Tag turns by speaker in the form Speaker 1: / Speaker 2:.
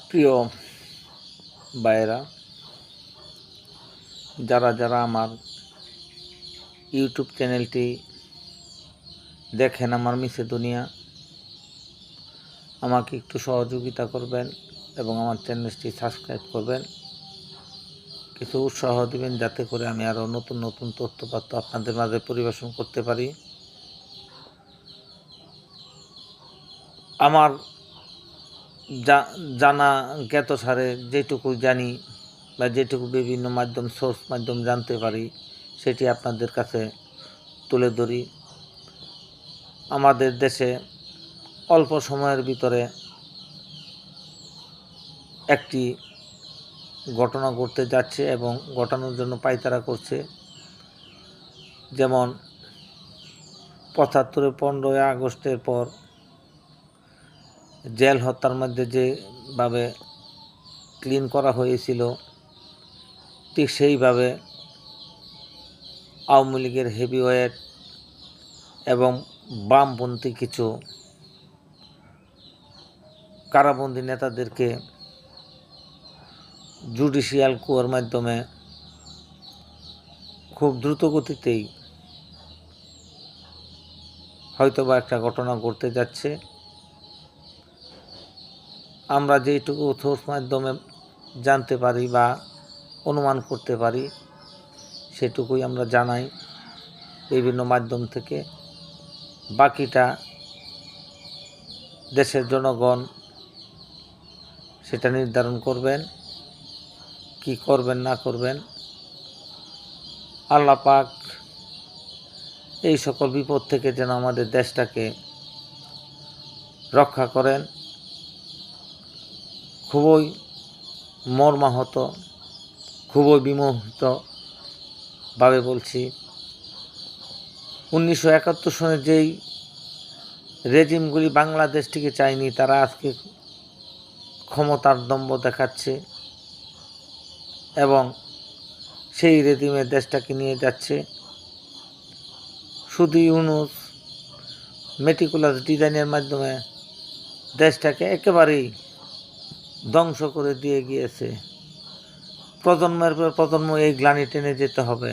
Speaker 1: প্রিয় ভাইয়েরা, যারা আমার ইউটিউব চ্যানেলটি দেখেন, আমার মিছে দুনিয়া, আমাকে একটু সহযোগিতা করবেন এবং আমার চ্যানেলটি সাবস্ক্রাইব করবেন, কিছু উৎসাহ দিবেন যাতে করে আমি আরও নতুন নতুন তথ্যপাত্র আপনাদের মাঝে পরিবেশন করতে পারি। আমার জানা জ্ঞাত সারে যেটুকু জানি বা যেটুকু বিভিন্ন সোর্স মাধ্যম জানতে পারি সেটি আপনাদের কাছে তুলে ধরি। আমাদের দেশে অল্প সময়ের ভিতরে একটি ঘটনা ঘটতে যাচ্ছে এবং ঘটানোর জন্য পায়তারা করছে। যেমন ৭৫-এ ১৫ই আগস্টের পর জেল হত্যার মধ্যে যেভাবে ক্লিন করা হয়েছিল, ঠিক সেইভাবে আওয়ামী লীগের হেভিওয়েট এবং বামপন্থী কিছু কারাবন্দী নেতাদেরকে জুডিশিয়াল কুয়ের মাধ্যমে খুব দ্রুত গতিতেই হয়তোবা একটা ঘটনা ঘটতে যাচ্ছে। আমরা যেটুকু সোর্স মাধ্যমে জানতে পারি বা অনুমান করতে পারি সেটুকুই আমরা জানাই বিভিন্ন মাধ্যম থেকে। বাকিটা দেশের জনগণ সেটা নির্ধারণ করবেন, কি করবেন না করবেন। আল্লাহ পাক এই সকল বিপদ থেকে যেন আমাদের দেশটাকে রক্ষা করেন। খুবই মর্মাহত, খুবই বিমোহিতভাবে বলছি, 1971 সনে যেই রেজিমগুলি বাংলাদেশটিকে চায়নি, তারা আজকে ক্ষমতার দম্ভ দেখাচ্ছে এবং সেই রেজিমে দেশটাকে নিয়ে যাচ্ছে। শুধু ইউনূস মেটিকুলাস ডিজাইনের মাধ্যমে দেশটাকে একেবারেই ধ্বংস করে দিয়ে গিয়েছে। প্রজন্মের পর প্রজন্ম এই গ্লানি টেনে যেতে হবে।